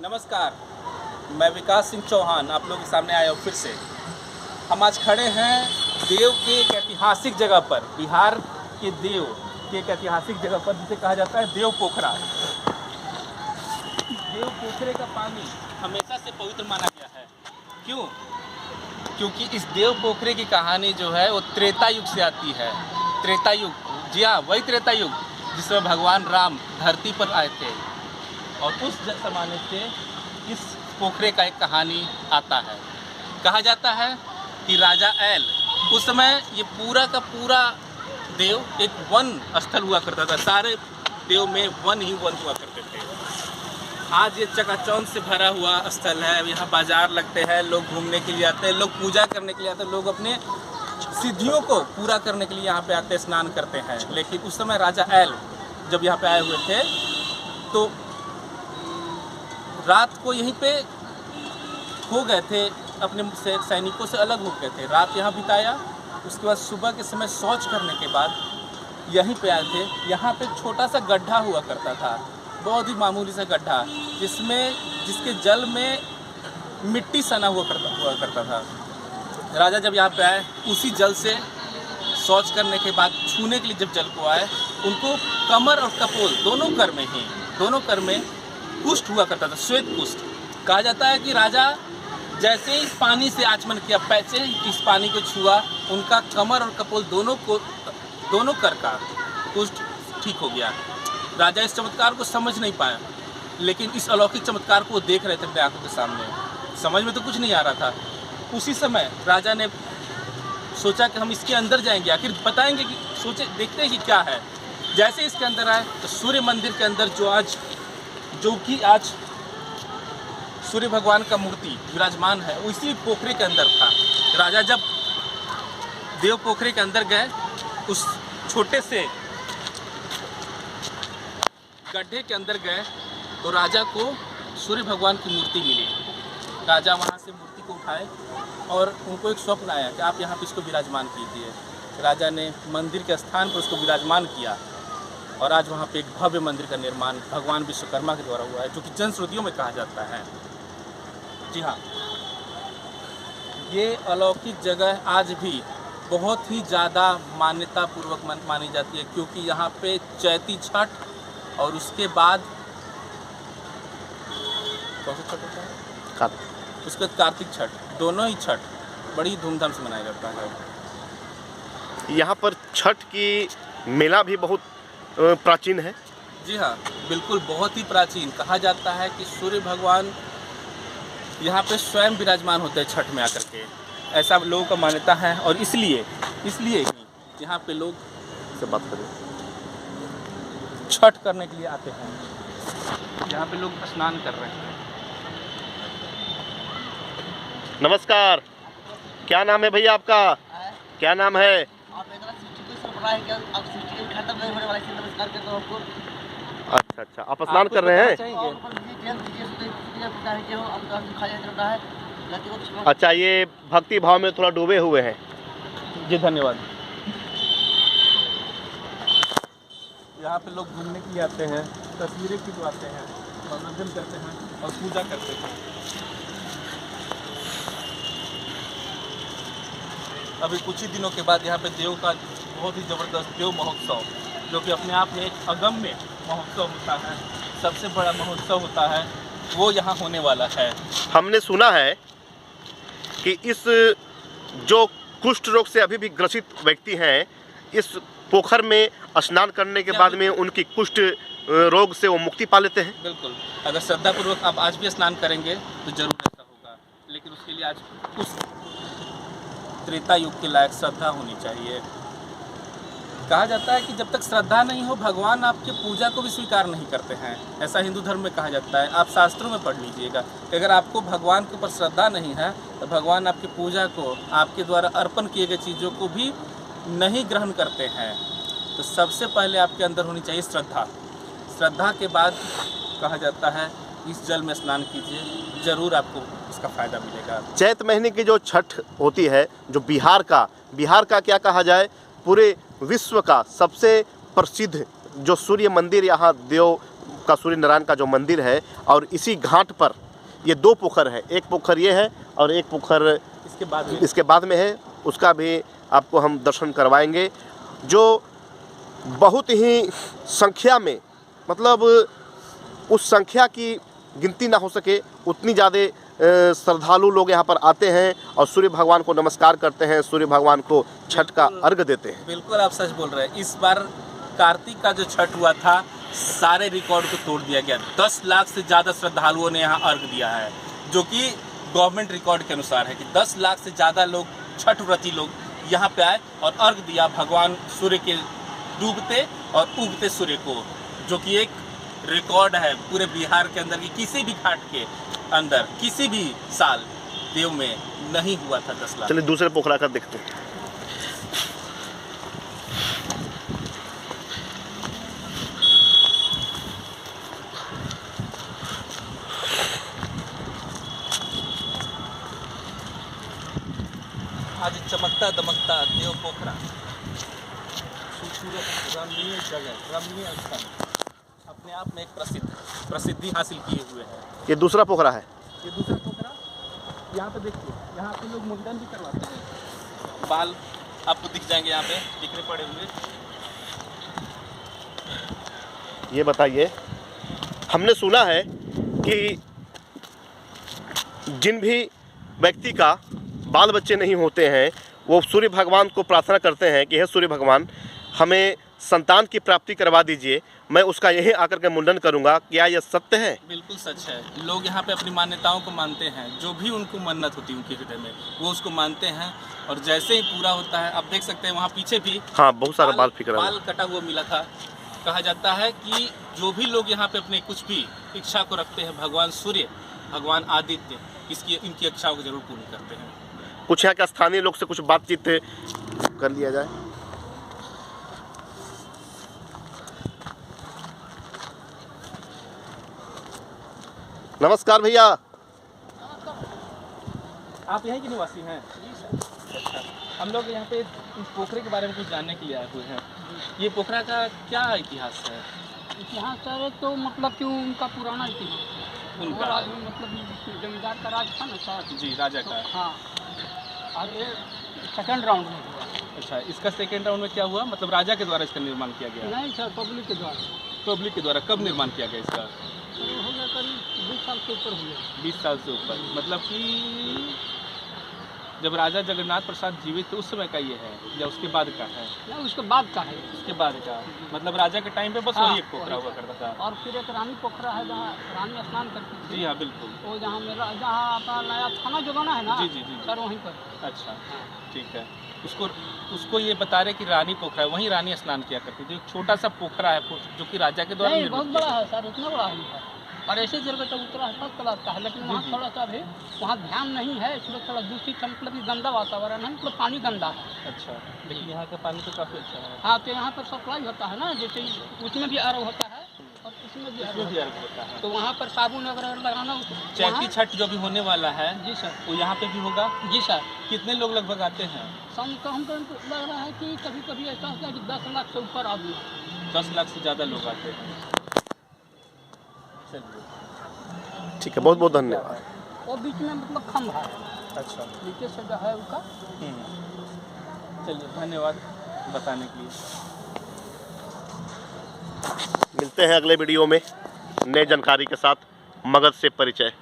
नमस्कार, मैं विकास सिंह चौहान आप लोगों के सामने आया हूँ फिर से। हम आज खड़े हैं देव के एक ऐतिहासिक जगह पर, बिहार के देव के एक ऐतिहासिक जगह पर जिसे कहा जाता है देव पोखरा। देव पोखरे का पानी हमेशा से पवित्र माना गया है। क्यों? क्योंकि इस देव पोखरे की कहानी जो है वो त्रेता युग से आती है। त्रेता युग, जी हाँ, वही त्रेता युग जिसमें भगवान राम धरती पर आए थे। और उस ज़माने से इस पोखरे का एक कहानी आता है। कहा जाता है कि राजा ऐल, उस समय ये पूरा का पूरा देव एक वन स्थल हुआ करता था। सारे देव में वन ही वन हुआ करते थे। आज ये चकाचौंध से भरा हुआ स्थल है। यहाँ बाजार लगते हैं, लोग घूमने के लिए आते हैं, लोग पूजा करने के लिए आते हैं, लोग अपने सिद्धियों को पूरा करने के लिए यहाँ पे आते, स्नान करते हैं। लेकिन उस समय राजा ऐल जब यहाँ पे आए हुए थे तो रात को यहीं पे हो गए थे, अपने सैनिकों से अलग हो गए थे। रात यहाँ बिताया, उसके बाद सुबह के समय शौच करने के बाद यहीं पे आए थे। यहाँ पे छोटा सा गड्ढा हुआ करता था, बहुत ही मामूली सा गड्ढा, जिसके जल में मिट्टी सना हुआ करता था। राजा जब यहाँ पे आए, उसी जल से शौच करने के बाद छूने के लिए जब जल को आए, उनको कमर और कपोल दोनों कर में कुष्ठ हुआ करता था, श्वेत कुष्ठ। कहा जाता है कि राजा जैसे ही इस पानी से आचमन किया, पैसे इस पानी को छुआ, उनका कमर और कपोल दोनों कर का कुष्ठ ठीक हो गया। राजा इस चमत्कार को समझ नहीं पाया, लेकिन इस अलौकिक चमत्कार को वो देख रहे थे अपने आंखों के सामने। समझ में तो कुछ नहीं आ रहा था। उसी समय राजा ने सोचा कि हम इसके अंदर जाएंगे, आखिर बताएंगे कि देखते हैं कि क्या है। जैसे इसके अंदर आए तो सूर्य मंदिर के अंदर जो कि आज सूर्य भगवान का मूर्ति विराजमान है, उसी पोखरे के अंदर था। राजा जब देव पोखरे के अंदर गए, उस छोटे से गड्ढे के अंदर गए तो राजा को सूर्य भगवान की मूर्ति मिली। राजा वहाँ से मूर्ति को उठाए और उनको एक स्वप्न आया कि आप यहाँ पे इसको विराजमान कीजिए। राजा ने मंदिर के स्थान पर उसको विराजमान किया और आज वहाँ पे एक भव्य मंदिर का निर्माण भगवान विश्वकर्मा के द्वारा हुआ है, जो कि जनश्रुतियों में कहा जाता है। जी हाँ, ये अलौकिक जगह आज भी बहुत ही ज़्यादा मान्यता पूर्वक मानी जाती है, क्योंकि यहाँ पे चैती छठ और उसके बाद कौन सा छठ होता है? उसके बाद कार्तिक छठ, दोनों ही छठ बड़ी धूमधाम से मनाया जाता है। यहाँ पर छठ की मेला भी बहुत प्राचीन है। जी हाँ, बिल्कुल, बहुत ही प्राचीन। कहा जाता है कि सूर्य भगवान यहाँ पे स्वयं विराजमान होते हैं छठ में आकर के, ऐसा लोगों का मान्यता है। और इसलिए ही यहाँ पे लोग से बात करें, छठ करने के लिए आते हैं। यहाँ पे लोग स्नान कर रहे हैं। नमस्कार, क्या नाम है भैया आपका? क्या नाम है? अच्छा, आप स्नान कर रहे हैं? अच्छा, ये भक्ति भाव में थोड़ा डूबे हुए हैं। जी धन्यवाद। यहाँ पे लोग घूमने के लिए आते हैं, तस्वीरें खिंचवाते हैं, मनोरंजन करते हैं और पूजा करते हैं। अभी कुछ ही दिनों के बाद यहाँ पे देव का बहुत ही ज़बरदस्त देव महोत्सव, जो कि अपने आप में एक अगम्य महोत्सव होता है, सबसे बड़ा महोत्सव होता है, वो यहाँ होने वाला है। हमने सुना है कि इस जो कुष्ठ रोग से अभी भी ग्रसित व्यक्ति हैं, इस पोखर में स्नान करने के बाद में उनकी कुष्ठ रोग से वो मुक्ति पा लेते हैं। बिल्कुल, अगर श्रद्धापूर्वक आप आज भी स्नान करेंगे तो जरूर ऐसा होगा। लेकिन उसके लिए आज उस त्रेता युग के लायक श्रद्धा होनी चाहिए। कहा जाता है कि जब तक श्रद्धा नहीं हो, भगवान आपके पूजा को भी स्वीकार नहीं करते हैं, ऐसा हिंदू धर्म में कहा जाता है। आप शास्त्रों में पढ़ लीजिएगा कि अगर आपको भगवान के ऊपर श्रद्धा नहीं है तो भगवान आपकी पूजा को, आपके द्वारा अर्पण किए गए चीज़ों को भी नहीं ग्रहण करते हैं। तो सबसे पहले आपके अंदर होनी चाहिए श्रद्धा। श्रद्धा के बाद कहा जाता है इस जल में स्नान कीजिए, ज़रूर आपको इसका फ़ायदा मिलेगा। चैत महीने की जो छठ होती है, जो बिहार का क्या कहा जाए, पूरे विश्व का सबसे प्रसिद्ध जो सूर्य मंदिर यहाँ देव का सूर्य नारायण का जो मंदिर है, और इसी घाट पर ये 2 पोखर है, एक पोखर ये है और एक पोखर इसके बाद में है, उसका भी आपको हम दर्शन करवाएंगे, जो बहुत ही संख्या में, मतलब उस संख्या की गिनती ना हो सके उतनी ज़्यादा श्रद्धालु लोग यहाँ पर आते हैं और सूर्य भगवान को नमस्कार करते हैं, सूर्य भगवान को छठ का अर्घ देते हैं। बिल्कुल आप सच बोल रहे हैं। इस बार कार्तिक का जो छठ हुआ था, सारे रिकॉर्ड को तोड़ दिया गया। 10 लाख से ज़्यादा श्रद्धालुओं ने यहाँ अर्घ दिया है, जो कि गवर्नमेंट रिकॉर्ड के अनुसार है कि 10 लाख से ज़्यादा लोग, छठ व्रती लोग यहाँ पे आए और अर्घ दिया भगवान सूर्य के डूबते और उगते सूर्य को, जो कि एक रिकॉर्ड है पूरे बिहार के अंदर कि किसी भी घाट के अंदर किसी भी साल देव में नहीं हुआ था 10 लाख। चलिए दूसरे पोखरा का देखते हैं। आज चमकता दमकता देव पोखरा, खूबसूरत रमणीय जगह, रमणीय स्थल, अपने आप में एक प्रसिद्धि हासिल किए हुए है। ये दूसरा पोखरा है। ये दूसरा पोखरा, यहाँ पे देखिए, यहाँ पे लोग मुंडन भी करवाते हैं। बाल आपको दिख जाएंगे यहाँ पे बिखरे पड़े हुए। ये बताइए, हमने सुना है कि जिन भी व्यक्ति का बाल बच्चे नहीं होते हैं, वो सूर्य भगवान को प्रार्थना करते हैं कि हे सूर्य भगवान, हमें संतान की प्राप्ति करवा दीजिए, मैं उसका यही आकर के मुंडन करूंगा। क्या यह सत्य है? बिल्कुल सच है। लोग यहाँ पे अपनी मान्यताओं को मानते हैं, जो भी उनको मन्नत होती है उनके हृदय में, वो उसको मानते हैं और जैसे ही पूरा होता है, आप देख सकते हैं वहाँ पीछे भी हाँ, बहुत सारा बाल फिक्र बाल कटा हुआ मिला था। कहा जाता है कि जो भी लोग यहाँ पे अपने कुछ भी इच्छा को रखते हैं, भगवान सूर्य, भगवान आदित्य इनकी इच्छाओं को जरूर पूर्ण करते हैं। कुछ यहाँ के स्थानीय लोग से कुछ बातचीत कर लिया जाए। नमस्कार भैया। आप यहीं के निवासी हैं? अच्छा, हम लोग यहाँ पे इस पोखरे के बारे में कुछ जानने के लिए आए हुए हैं। ये पोखरा का क्या इतिहास है? इतिहास सर तो मतलब कि उनका पुराना इतिहास, उनका राज में मतलब जमींदार का राज था ना सर। जी, राजा का। हाँ, और ये सेकंड राउंड में हुआ। अच्छा, इसका सेकेंड राउंड में क्या हुआ? मतलब राजा के द्वारा इसका निर्माण किया गया? नहीं सर, पब्लिक के द्वारा। पब्लिक के द्वारा। कब निर्माण किया गया इसका? तो हो गया करीब 20 साल से ऊपर हुए। 20 साल से ऊपर। मतलब कि जब राजा जगन्नाथ प्रसाद जीवित थे उस समय का ये है या उसके बाद का है? नहीं, उसके बाद का है। उसके बाद का, मतलब राजा के टाइम पे बस हाँ, वही एक पोखरा हुआ करता था। और फिर एक रानी पोखरा है जहाँ रानी स्नान करती थी। जी हाँ, बिल्कुल। वो जहाँ मेरा, जहाँ आपका नया थाना जो बना है ना, जी जी जी सर वहीं पर। अच्छा, ठीक है। उसको ये बता रहे कि रानी पोखरा है, वहीं रानी स्नान किया करती थी। एक छोटा सा पोखरा है जो कि राजा के द्वारा नहीं, बहुत निर्मित बड़ा है सर, इतना बड़ा है। और ऐसे जगह तक उतरा है, फर्स्ट क्लास का है, लेकिन वहाँ जी। थोड़ा सा भी वहाँ ध्यान नहीं है, इसलिए थोड़ा दूषित है, मतलब गंदा वातावरण है, मतलब पानी गंदा है। अच्छा, लेकिन यहाँ का पानी तो काफ़ी अच्छा है। हाँ, तो यहाँ पर सप्लाई होता है ना, जैसे उसमें भी आरओ होता है और इसमें भी इसमें भी RO अर्घ होता है। तो वहाँ पर साबुन वगैरह लगाना। चैती छठ जो भी होने वाला है, जी सर। वो यहाँ पे भी होगा? जी सर। कितने लोग लगभग आते हैं? हमको लग रहा है कि कभी कभी ऐसा होता है कि 10 लाख से ऊपर आदमी। 10 लाख से ज़्यादा लोग आते हैं। चलिए, ठीक है, बहुत बहुत धन्यवाद। वो बीच में मतलब खंभा है, अच्छा। नीचे से जो है उसका। चलिए, धन्यवाद बताने के लिए। मिलते हैं अगले वीडियो में नए जानकारी के साथ। मगध से परिचय।